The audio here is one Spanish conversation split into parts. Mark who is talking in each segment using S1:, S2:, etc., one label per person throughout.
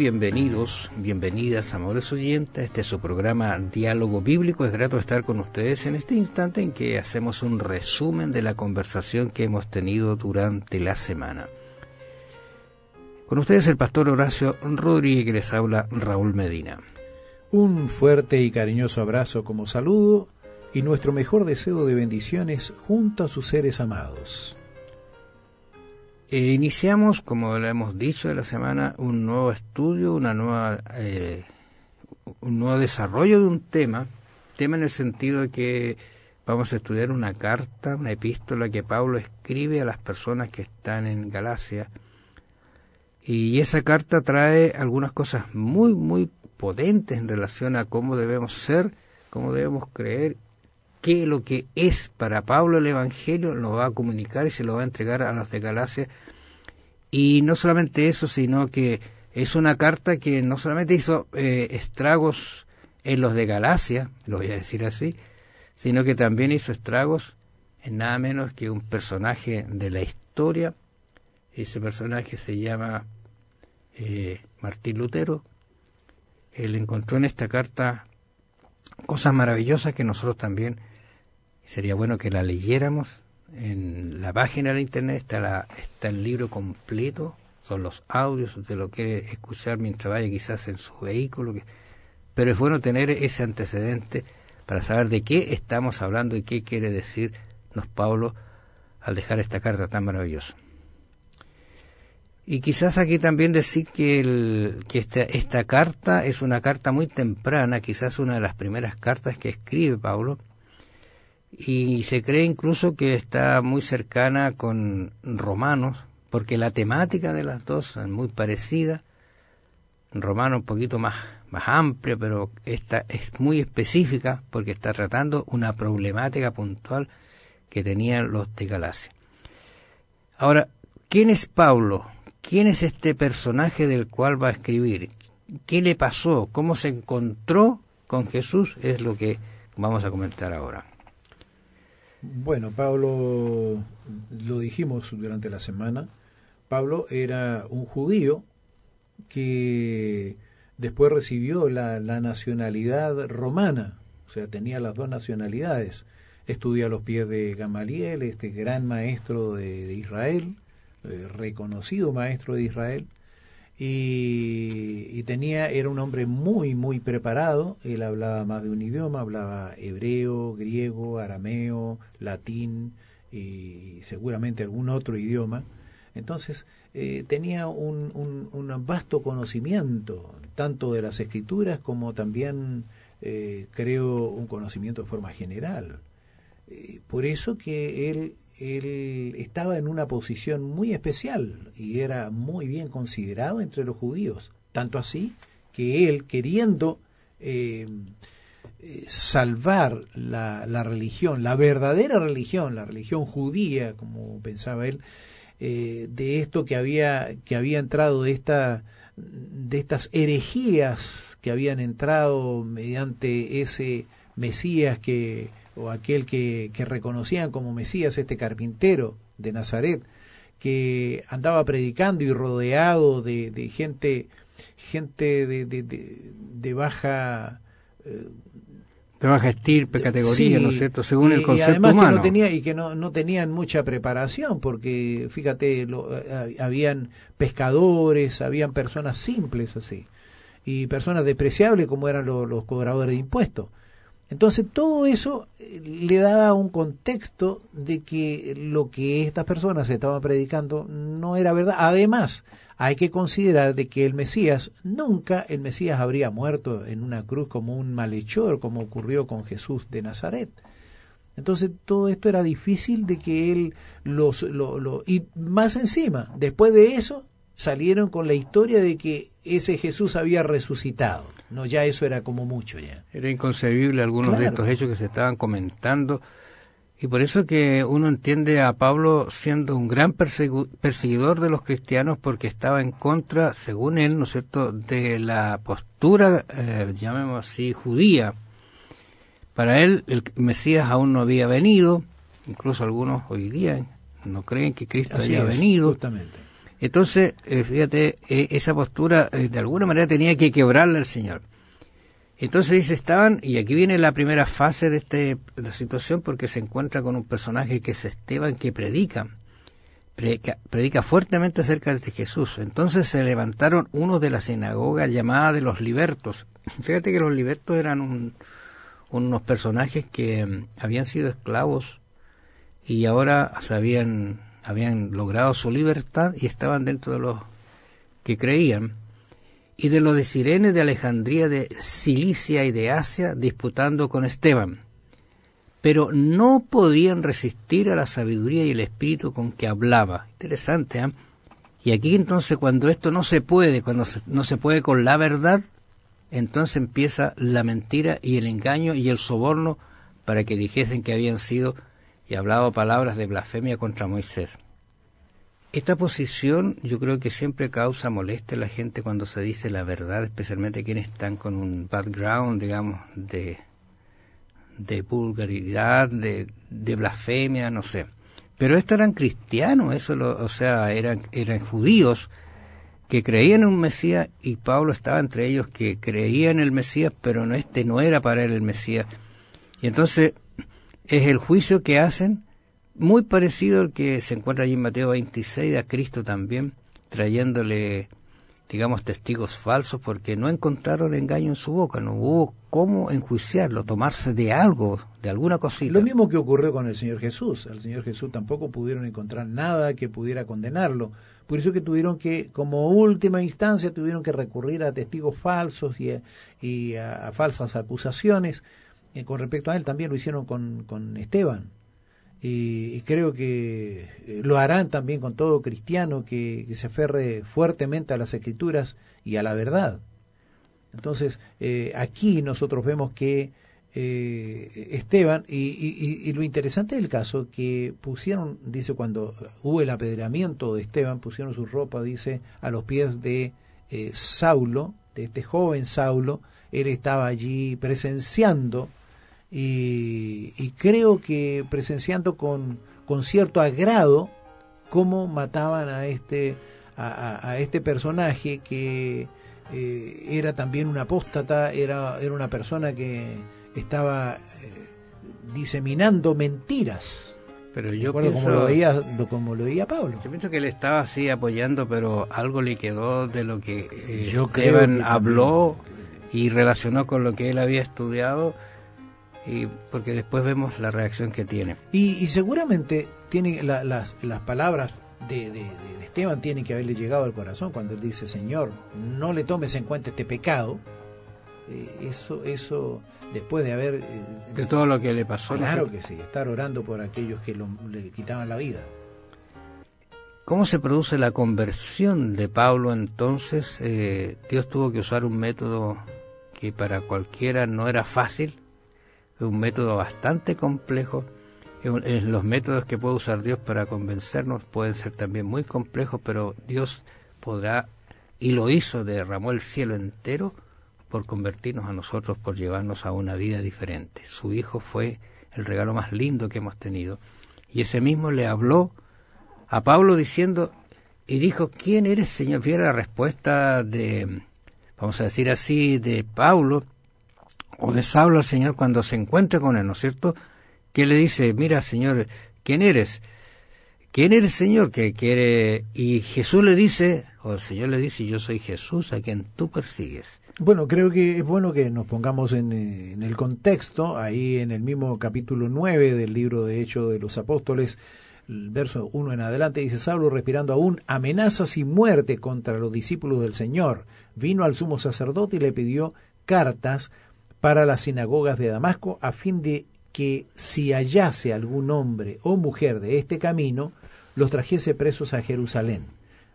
S1: bienvenidos, bienvenidas, amables oyentes. Este es su programa Diálogo Bíblico. Es grato estar con ustedes en este instante en que hacemos un resumen de la conversación que hemos tenido durante la semana. Con ustedes el pastor Horacio Rodríguez, que les habla Raúl Medina.
S2: Un fuerte y cariñoso abrazo como saludo y nuestro mejor deseo de bendiciones junto a sus seres amados.
S1: Iniciamos, como le hemos dicho de la semana, un nuevo estudio, un nuevo desarrollo de un tema en el sentido de que vamos a estudiar una carta, una epístola que Pablo escribe a las personas que están en Galacia. Y esa carta trae algunas cosas muy, muy potentes en relación a cómo debemos ser, cómo debemos creer, que lo que es para Pablo el Evangelio lo va a comunicar y se lo va a entregar a los de Galacia. Y no solamente eso, sino que es una carta que no solamente hizo estragos en los de Galacia, lo voy a decir así, sino que también hizo estragos en nada menos que un personaje de la historia. Ese personaje se llama Martín Lutero. Él encontró en esta carta cosas maravillosas que nosotros también sería bueno que la leyéramos. En la página de internet está el libro completo, son los audios, usted lo quiere escuchar mientras vaya quizás en su vehículo, pero es bueno tener ese antecedente para saber de qué estamos hablando y qué quiere decirnos Pablo al dejar esta carta tan maravillosa. Y quizás aquí también decir que esta carta es una carta muy temprana, quizás una de las primeras cartas que escribe Pablo, y se cree incluso que está muy cercana con Romanos, porque la temática de las dos es muy parecida. Romanos un poquito más amplia, pero esta es muy específica porque está tratando una problemática puntual que tenían los de Galacia. Ahora, ¿quién es Pablo? ¿Quién es este personaje del cual va a escribir? ¿Qué le pasó? ¿Cómo se encontró con Jesús? Es lo que vamos a comentar ahora.
S2: Bueno, Pablo, lo dijimos durante la semana, Pablo era un judío que después recibió la nacionalidad romana, o sea, tenía las dos nacionalidades. Estudió a los pies de Gamaliel, este gran maestro de Israel, reconocido maestro de Israel, y era un hombre muy, muy preparado. Él hablaba más de un idioma, hablaba hebreo, griego, arameo, latín y seguramente algún otro idioma. Entonces tenía un vasto conocimiento, tanto de las escrituras como también, creo, un conocimiento de forma general. Por eso que él estaba en una posición muy especial y era muy bien considerado entre los judíos, tanto así que él, queriendo salvar la religión, la verdadera religión, la religión judía, como pensaba él, de esto que había entrado, de estas herejías que habían entrado mediante ese Mesías o aquel que reconocían como Mesías, este carpintero de Nazaret, que andaba predicando y rodeado de gente de baja
S1: estirpe, categoría, sí, ¿no es cierto? Según el concepto
S2: además
S1: humano.
S2: Que no tenían mucha preparación, porque fíjate, habían pescadores, habían personas simples así, y personas despreciables como eran los cobradores de impuestos. Entonces todo eso le daba un contexto de que lo que estas personas estaban predicando no era verdad. Además, hay que considerar de que nunca el Mesías habría muerto en una cruz como un malhechor, como ocurrió con Jesús de Nazaret. Entonces todo esto era difícil de que él y más encima, después de eso, salieron con la historia de que ese Jesús había resucitado. No, ya eso era como mucho ya.
S1: Era inconcebible algunos de estos hechos que se estaban comentando, y por eso que uno entiende a Pablo siendo un gran perseguidor de los cristianos, porque estaba en contra, según él, ¿no es cierto?, de la postura, llamémoslo así, judía. Para él el Mesías aún no había venido, incluso algunos hoy día no creen que Cristo haya venido.
S2: Justamente.
S1: Entonces, fíjate, esa postura de alguna manera tenía que quebrarla el Señor. Entonces dice, estaban, y aquí viene la primera fase de la situación, porque se encuentra con un personaje que es Esteban, que predica fuertemente acerca de Jesús. Entonces se levantaron unos de la sinagoga llamada de los libertos. Fíjate que los libertos eran unos personajes que habían sido esclavos y ahora habían logrado su libertad y estaban dentro de los que creían, y de los de Cirene, de Alejandría, de Cilicia y de Asia, disputando con Esteban. Pero no podían resistir a la sabiduría y el espíritu con que hablaba. Interesante, ¿eh? Y aquí entonces, cuando esto no se puede, no se puede con la verdad, entonces empieza la mentira y el engaño y el soborno para que dijesen que habían sido y hablado palabras de blasfemia contra Moisés. Esta posición yo creo que siempre causa molestia a la gente cuando se dice la verdad, especialmente quienes están con un background, digamos, de vulgaridad, de blasfemia, no sé. Pero estos eran cristianos, eran judíos que creían en un Mesías, y Pablo estaba entre ellos que creían en el Mesías, pero no era para él el Mesías. Y entonces es el juicio que hacen, muy parecido al que se encuentra allí en Mateo 26, a Cristo también, trayéndole, digamos, testigos falsos, porque no encontraron engaño en su boca, no hubo cómo enjuiciarlo, tomarse de algo, de alguna cosita.
S2: Lo mismo que ocurrió con el Señor Jesús. Al Señor Jesús tampoco pudieron encontrar nada que pudiera condenarlo. Por eso que tuvieron que, como última instancia, tuvieron que recurrir a testigos falsos y a falsas acusaciones. Con respecto a él también lo hicieron con Esteban. Y creo que lo harán también con todo cristiano que se aferre fuertemente a las Escrituras y a la verdad. Entonces, aquí nosotros vemos que Esteban, y lo interesante del caso, que pusieron, dice, cuando hubo el apedreamiento de Esteban, pusieron su ropa, dice, a los pies de Saulo, de este joven Saulo. Él estaba allí presenciando, y creo que presenciando con cierto agrado cómo mataban a este personaje que era también un apóstata, era una persona que estaba diseminando mentiras.
S1: Pero yo pienso,
S2: como lo veía Pablo.
S1: Yo pienso que él estaba así apoyando, pero algo le quedó de lo que
S2: Esteban
S1: habló y relacionó con lo que él había estudiado, y porque después vemos la reacción que tiene.
S2: Y seguramente tiene las palabras de Esteban tienen que haberle llegado al corazón cuando él dice: Señor, no le tomes en cuenta este pecado. Eso después de haber
S1: de todo lo que le pasó.
S2: Claro que sí, estar orando por aquellos que le quitaban la vida.
S1: ¿Cómo se produce la conversión de Pablo entonces? Dios tuvo que usar un método que para cualquiera no era fácil, un método bastante complejo. Los métodos que puede usar Dios para convencernos pueden ser también muy complejos, pero Dios podrá, y lo hizo, derramó el cielo entero por convertirnos a nosotros, por llevarnos a una vida diferente. Su Hijo fue el regalo más lindo que hemos tenido. Y ese mismo le habló a Pablo diciendo, y dijo: ¿quién eres, Señor? Fíjate la respuesta de, vamos a decir así, de Pablo o de Saulo al Señor cuando se encuentra con él, ¿no es cierto? Que le dice: mira, Señor, ¿quién eres? ¿Quién eres, Señor? ¿Qué quiere? Y Jesús le dice, o el Señor le dice: yo soy Jesús a quien tú persigues.
S2: Bueno, creo que es bueno que nos pongamos en el contexto, ahí en el mismo capítulo 9 del libro de Hechos de los Apóstoles, el verso 1 en adelante, dice: Saulo, respirando aún amenazas y muerte contra los discípulos del Señor, vino al sumo sacerdote y le pidió cartas para las sinagogas de Damasco, a fin de que si hallase algún hombre o mujer de este camino, los trajese presos a Jerusalén.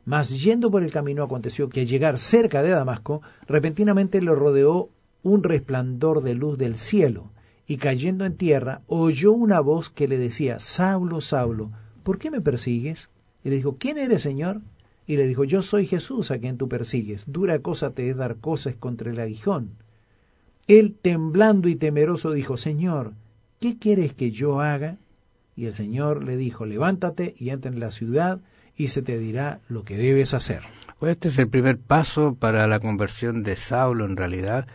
S2: Mas yendo por el camino, aconteció que al llegar cerca de Damasco, repentinamente le rodeó un resplandor de luz del cielo, y cayendo en tierra, oyó una voz que le decía: Saulo, Saulo, ¿por qué me persigues? Y le dijo: ¿quién eres, Señor? Y le dijo: yo soy Jesús a quien tú persigues. Dura cosa te es dar cosas contra el aguijón. Él, temblando y temeroso, dijo: Señor, ¿qué quieres que yo haga? Y el Señor le dijo: levántate y entra en la ciudad, y se te dirá lo que debes hacer.
S1: Pues este es el primer paso para la conversión de Saulo, en realidad.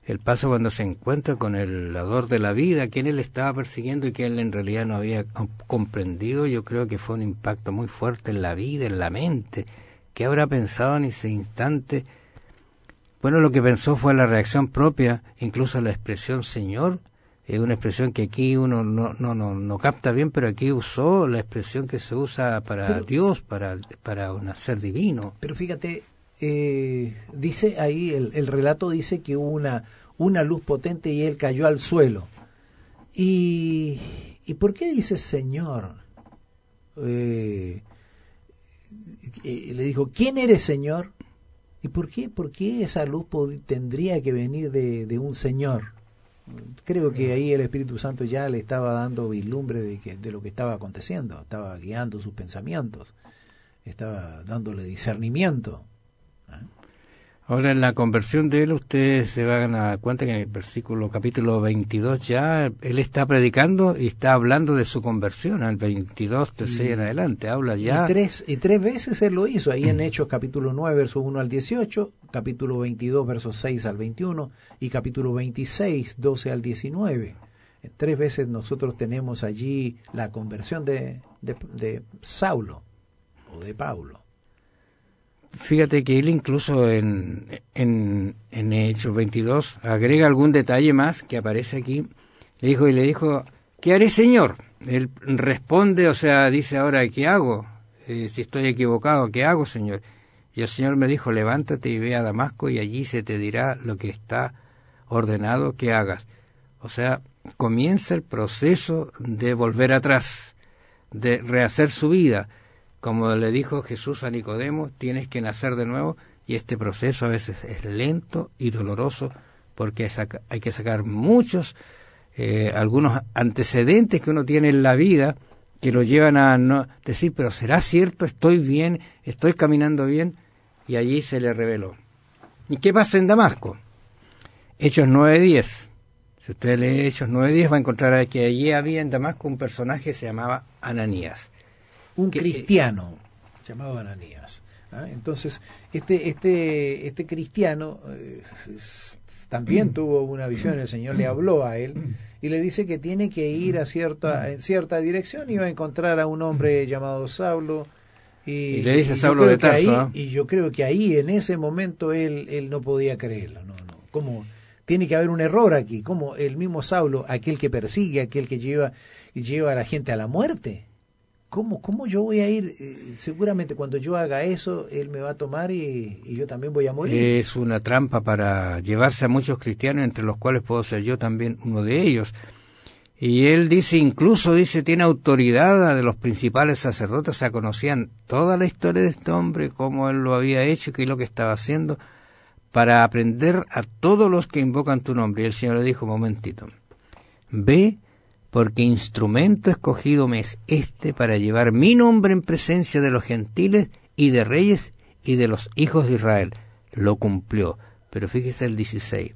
S1: El paso cuando se encuentra con el dador de la vida, quien él estaba persiguiendo y que él en realidad no había comprendido. Yo creo que fue un impacto muy fuerte en la vida, en la mente. ¿Qué habrá pensado en ese instante? Bueno, lo que pensó fue la reacción propia, incluso la expresión Señor. Es una expresión que aquí uno no capta bien, pero aquí usó la expresión que se usa para Dios, para un ser divino.
S2: Pero fíjate, dice ahí, el relato dice que hubo una luz potente y él cayó al suelo. ¿Y por qué dice Señor? Le dijo, ¿quién eres, Señor? ¿Y por qué esa luz tendría que venir de un Señor? Creo que ahí el Espíritu Santo ya le estaba dando vislumbre de lo que estaba aconteciendo, estaba guiando sus pensamientos, estaba dándole discernimiento.
S1: Ahora, en la conversión de él, ustedes se van a dar cuenta que en el capítulo 22 ya él está predicando y está hablando de su conversión, al 22, 3 en adelante, habla ya.
S2: Y tres veces él lo hizo, ahí en Hechos capítulo 9, versos 1 al 18, capítulo 22, versos 6 al 21, y capítulo 26, 12 al 19. 3 veces nosotros tenemos allí la conversión de Saulo, o de Pablo.
S1: Fíjate que él incluso en Hechos 22 agrega algún detalle más que aparece aquí. Le dijo, ¿qué haré, Señor? Él responde, o sea, dice ahora, ¿qué hago? Si estoy equivocado, ¿qué hago, Señor? Y el Señor me dijo, levántate y ve a Damasco y allí se te dirá lo que está ordenado que hagas. O sea, comienza el proceso de volver atrás, de rehacer su vida. Como le dijo Jesús a Nicodemo, tienes que nacer de nuevo, y este proceso a veces es lento y doloroso porque hay que sacar algunos antecedentes que uno tiene en la vida que lo llevan a no decir, pero ¿será cierto? ¿Estoy bien? ¿Estoy caminando bien? Y allí se le reveló. ¿Y qué pasa en Damasco? Hechos 9:10. Si usted lee Hechos 9:10 va a encontrar que allí había en Damasco un personaje que se llamaba Ananías.
S2: Un cristiano llamado Ananías. Entonces, este cristiano también tuvo una visión, el Señor le habló a él y le dice que tiene que ir en cierta dirección y va a encontrar a un hombre llamado Saulo.
S1: Y le dice Saulo de Tarso.
S2: Y yo creo que ahí, en ese momento, él no podía creerlo. No. ¿Cómo? Tiene que haber un error aquí. ¿Cómo el mismo Saulo, aquel que persigue, aquel que lleva a la gente a la muerte? ¿Cómo yo voy a ir? Seguramente cuando yo haga eso, él me va a tomar y yo también voy a morir.
S1: Es una trampa para llevarse a muchos cristianos, entre los cuales puedo ser yo también uno de ellos. Y él incluso dice, tiene autoridad de los principales sacerdotes, o sea, conocían toda la historia de este hombre, cómo él lo había hecho y qué es lo que estaba haciendo, para aprender a todos los que invocan tu nombre. Y el Señor le dijo, momentito, ve, porque instrumento escogido me es para llevar mi nombre en presencia de los gentiles y de reyes y de los hijos de Israel. Lo cumplió. Pero fíjese el 16.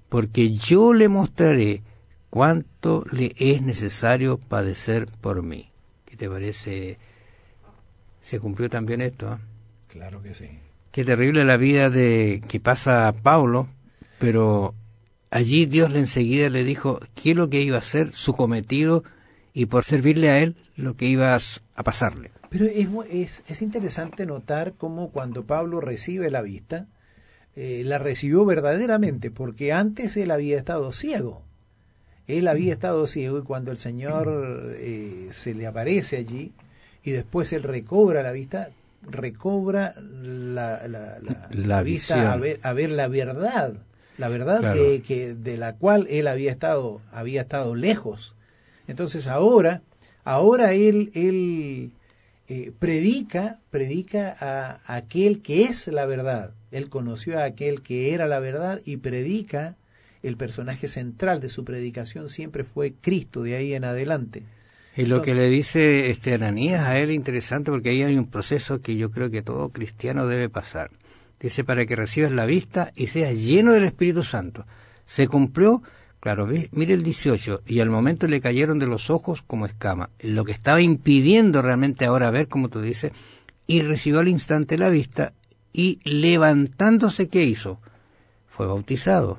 S1: Porque yo le mostraré cuánto le es necesario padecer por mí. ¿Qué te parece? ¿Se cumplió también esto?
S2: Claro que sí.
S1: Qué terrible la vida que pasa Pablo, pero allí Dios enseguida le dijo qué es lo que iba a hacer, su cometido, y por servirle a él, lo que iba a pasarle.
S2: Pero es interesante notar cómo cuando Pablo recibe la vista, la recibió verdaderamente, porque antes él había estado ciego. Él había estado ciego y cuando el Señor se le aparece allí y después él recobra la vista, recobra la vista a ver la verdad. La verdad, claro, que de la cual él había estado lejos. Entonces ahora él predica a aquel que es la verdad. Él conoció a aquel que era la verdad y predica. El personaje central de su predicación siempre fue Cristo, de ahí en adelante.
S1: Y lo que le dice Ananías a él es interesante, porque ahí hay un proceso que yo creo que todo cristiano debe pasar. Dice, para que recibas la vista y seas lleno del Espíritu Santo. Se cumplió, claro, mire el 18, y al momento le cayeron de los ojos como escama. Lo que estaba impidiendo realmente ahora ver, como tú dices, y recibió al instante la vista, y levantándose, ¿qué hizo? Fue bautizado.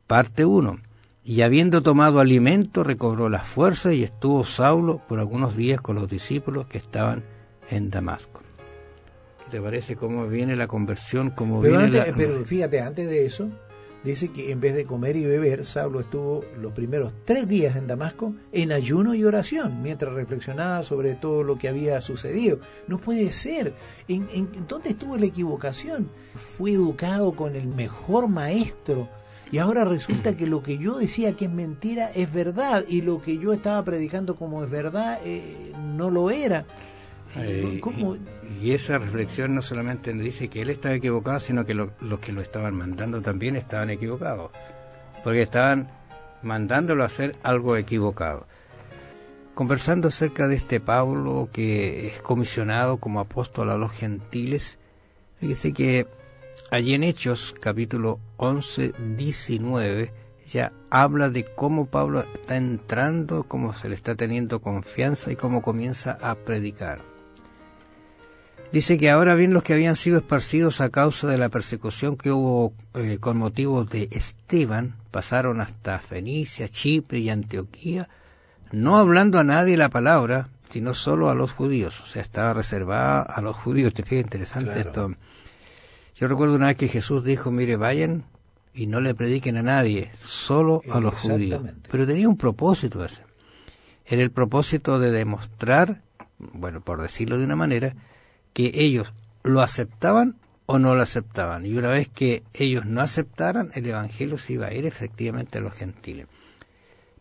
S1: Parte 1. Y habiendo tomado alimento, recobró las fuerzas, y estuvo Saulo por algunos días con los discípulos que estaban en Damasco. ¿Qué te parece cómo viene la conversión?
S2: Pero fíjate, antes de eso, dice que en vez de comer y beber, Saulo estuvo los primeros 3 días en Damasco en ayuno y oración, mientras reflexionaba sobre todo lo que había sucedido. No puede ser. ¿En dónde estuvo la equivocación? Fue educado con el mejor maestro, y ahora resulta que lo que yo decía que es mentira es verdad, y lo que yo estaba predicando como es verdad no lo era.
S1: Y esa reflexión no solamente dice que él estaba equivocado, sino que los que lo estaban mandando también estaban equivocados, porque estaban mandándolo a hacer algo equivocado. Conversando acerca de este Pablo que es comisionado como apóstol a los gentiles, fíjese que allí en Hechos capítulo 11, 19 ya habla de cómo Pablo está entrando, cómo se le está teniendo confianza y cómo comienza a predicar. Dice que ahora bien los que habían sido esparcidos a causa de la persecución que hubo con motivo de Esteban, pasaron hasta Fenicia, Chipre y Antioquía, no hablando a nadie la palabra, sino solo a los judíos. O sea, estaba reservada a los judíos. Te fijas, interesante, claro. Esto. Yo recuerdo una vez que Jesús dijo, mire, vayan y no le prediquen a nadie, solo a los judíos. Pero tenía un propósito ese. Era el propósito de demostrar, bueno, por decirlo de una manera, que ellos lo aceptaban o no lo aceptaban. Y una vez que ellos no aceptaran, el evangelio se iba a ir efectivamente a los gentiles.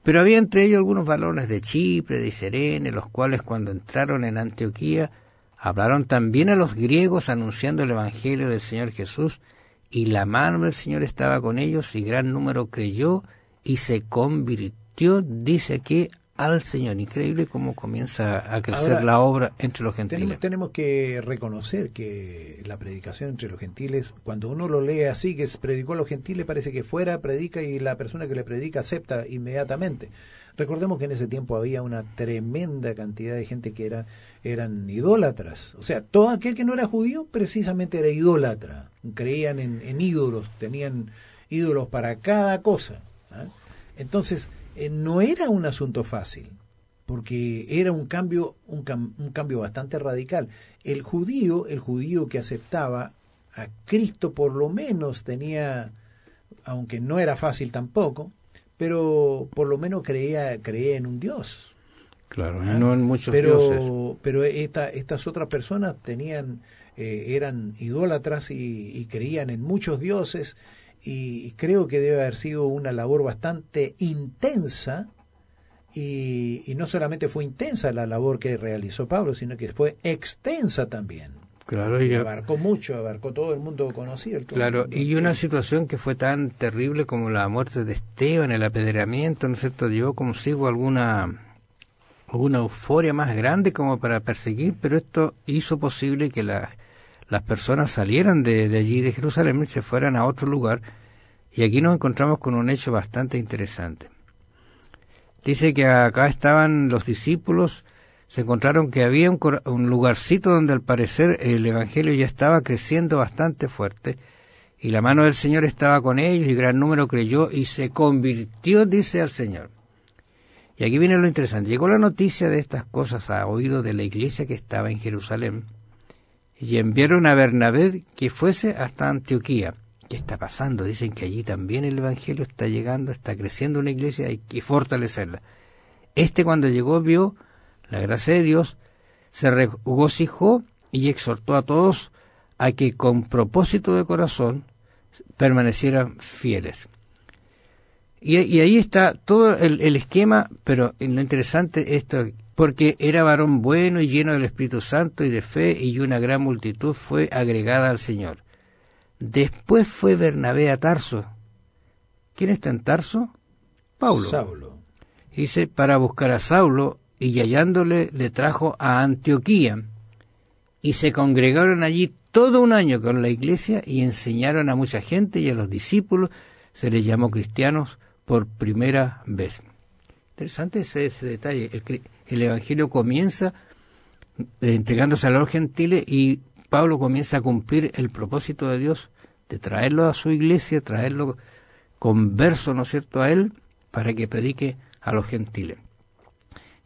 S1: Pero había entre ellos algunos varones de Chipre, de Cirene, los cuales cuando entraron en Antioquía, hablaron también a los griegos anunciando el evangelio del Señor Jesús, y la mano del Señor estaba con ellos, y gran número creyó y se convirtió, dice aquí, al Señor. Increíble cómo comienza a crecer ahora, la obra entre los gentiles.
S2: Tenemos que reconocer que la predicación entre los gentiles, cuando uno lo lee así, que se predicó a los gentiles, parece que fuera, predica y la persona que le predica acepta inmediatamente. Recordemos que en ese tiempo había una tremenda cantidad de gente que eran idólatras. O sea, todo aquel que no era judío precisamente era idólatra. Creían en ídolos, tenían ídolos para cada cosa. Entonces, no era un asunto fácil, porque era un cambio bastante radical. El judío que aceptaba a Cristo por lo menos tenía, aunque no era fácil tampoco, pero por lo menos creía en un Dios.
S1: Claro, no en muchos dioses.
S2: Pero estas otras personas eran idólatras y creían en muchos dioses. Y creo que debe haber sido una labor bastante intensa, y no solamente fue intensa la labor que realizó Pablo, sino que fue extensa también.
S1: Claro,
S2: y abarcó mucho, abarcó todo el mundo conocido.
S1: Claro, y una situación que fue tan terrible como la muerte de Esteban, el apedreamiento, ¿no es cierto?, dio consigo alguna euforia más grande como para perseguir, pero esto hizo posible que las personas salieran de allí, de Jerusalén, y se fueran a otro lugar, y aquí nos encontramos con un hecho bastante interesante. Dice que acá estaban los discípulos, se encontraron que había un lugarcito donde al parecer el evangelio ya estaba creciendo bastante fuerte, y la mano del Señor estaba con ellos, y gran número creyó y se convirtió, dice, al Señor. Y aquí viene lo interesante. Llegó la noticia de estas cosas a oído de la iglesia que estaba en Jerusalén, y enviaron a Bernabé que fuese hasta Antioquía. ¿Qué está pasando? Dicen que allí también el evangelio está llegando, está creciendo una iglesia, hay que fortalecerla. Cuando llegó vio la gracia de Dios, se regocijó y exhortó a todos a que con propósito de corazón permanecieran fieles. Y ahí está todo el esquema, pero lo interesante esto, porque era varón bueno y lleno del Espíritu Santo y de fe, y una gran multitud fue agregada al Señor. Después fue Bernabé a Tarso. ¿Quién está en Tarso?
S2: Saulo.
S1: Dice, para buscar a Saulo, y hallándole le trajo a Antioquía, y se congregaron allí todo un año con la iglesia, y enseñaron a mucha gente, y a los discípulos se les llamó cristianos por primera vez. Interesante ese detalle. El evangelio comienza entregándose a los gentiles, y Pablo comienza a cumplir el propósito de Dios de traerlo a su iglesia, traerlo converso, ¿no es cierto?, a él, para que predique a los gentiles.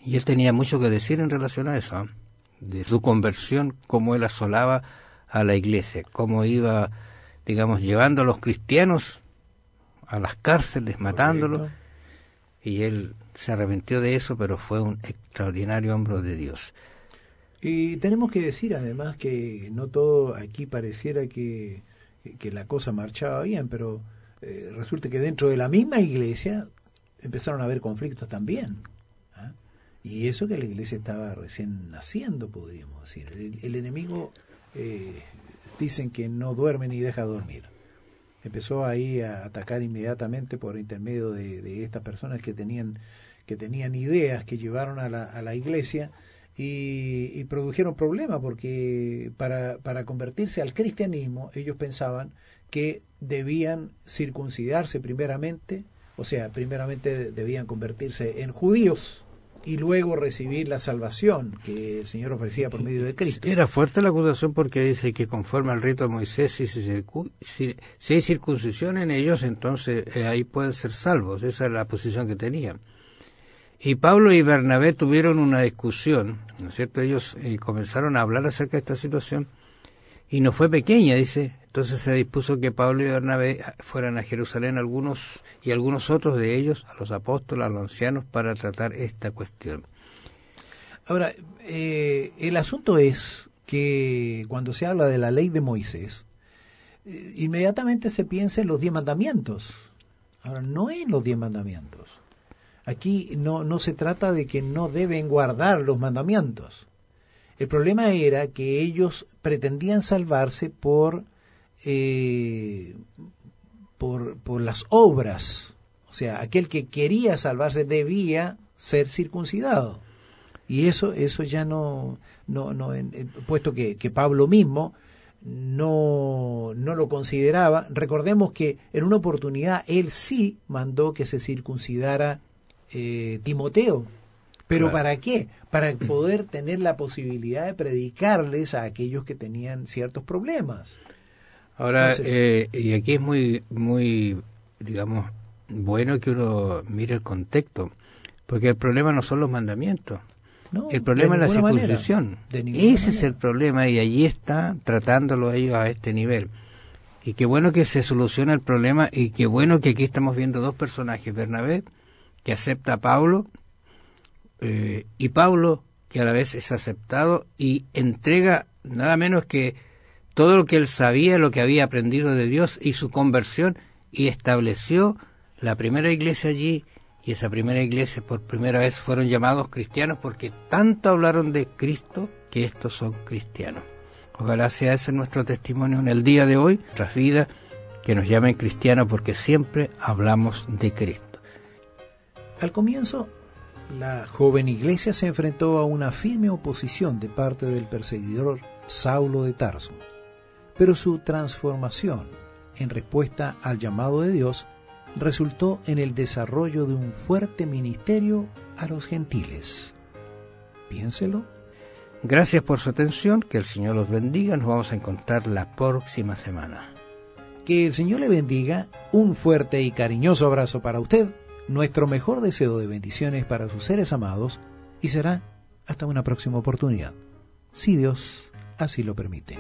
S1: Y él tenía mucho que decir en relación a eso, de su conversión, cómo él asolaba a la iglesia, cómo iba, digamos, llevando a los cristianos a las cárceles, matándolos. Correcto. Y él se arrepintió de eso, pero fue un extraordinario hombre de Dios.
S2: Y tenemos que decir además que no todo aquí pareciera que la cosa marchaba bien, pero resulta que dentro de la misma iglesia empezaron a haber conflictos también. ¿Ah? Y eso que la iglesia estaba recién naciendo, podríamos decir. El enemigo, dicen que no duerme ni deja dormir. Empezó ahí a atacar inmediatamente por intermedio de estas personas que tenían ideas que llevaron a la iglesia y produjeron problemas, porque para convertirse al cristianismo ellos pensaban que debían circuncidarse primeramente, o sea, primeramente debían convertirse en judíos y luego recibir la salvación que el Señor ofrecía por medio de Cristo.
S1: Era fuerte la acusación, porque dice que conforme al rito de Moisés, si hay circuncisión en ellos, entonces ahí pueden ser salvos. Esa es la posición que tenían. Y Pablo y Bernabé tuvieron una discusión, ¿no es cierto? Ellos comenzaron a hablar acerca de esta situación, y no fue pequeña, dice. Entonces se dispuso que Pablo y Bernabé fueran a Jerusalén, algunos otros de ellos, a los apóstoles, a los ancianos, para tratar esta cuestión.
S2: Ahora, el asunto es que cuando se habla de la ley de Moisés, inmediatamente se piensa en los 10 mandamientos. Ahora, no en los 10 mandamientos. Aquí no se trata de que no deben guardar los mandamientos. El problema era que ellos pretendían salvarse por las obras. O sea, aquel que quería salvarse debía ser circuncidado. Y eso ya no puesto que Pablo mismo no lo consideraba. Recordemos que en una oportunidad él sí mandó que se circuncidara Timoteo. ¿Pero claro, para qué? Para poder tener la posibilidad de predicarles a aquellos que tenían ciertos problemas.
S1: Ahora, y aquí es muy, digamos, bueno que uno mire el contexto, porque el problema no son los mandamientos, el problema es la circuncisión. Ese es el problema, y allí está tratándolo ellos a este nivel. Y qué bueno que se soluciona el problema, y qué bueno que aquí estamos viendo dos personajes: Bernabé, que acepta a Pablo, y Pablo, que a la vez es aceptado y entrega nada menos que todo lo que él sabía, lo que había aprendido de Dios y su conversión, y estableció la primera iglesia allí. Y esa primera iglesia por primera vez fueron llamados cristianos, porque tanto hablaron de Cristo que estos son cristianos. Ojalá sea ese nuestro testimonio en el día de hoy, nuestras vidas, que nos llamen cristianos, porque siempre hablamos de Cristo.
S2: Al comienzo, la joven iglesia se enfrentó a una firme oposición de parte del perseguidor Saulo de Tarso, pero su transformación en respuesta al llamado de Dios resultó en el desarrollo de un fuerte ministerio a los gentiles. Piénselo.
S1: Gracias por su atención, que el Señor los bendiga. Nos vamos a encontrar la próxima semana.
S2: Que el Señor le bendiga. Un fuerte y cariñoso abrazo para usted. Nuestro mejor deseo de bendiciones para sus seres amados, y será hasta una próxima oportunidad, si Dios así lo permite.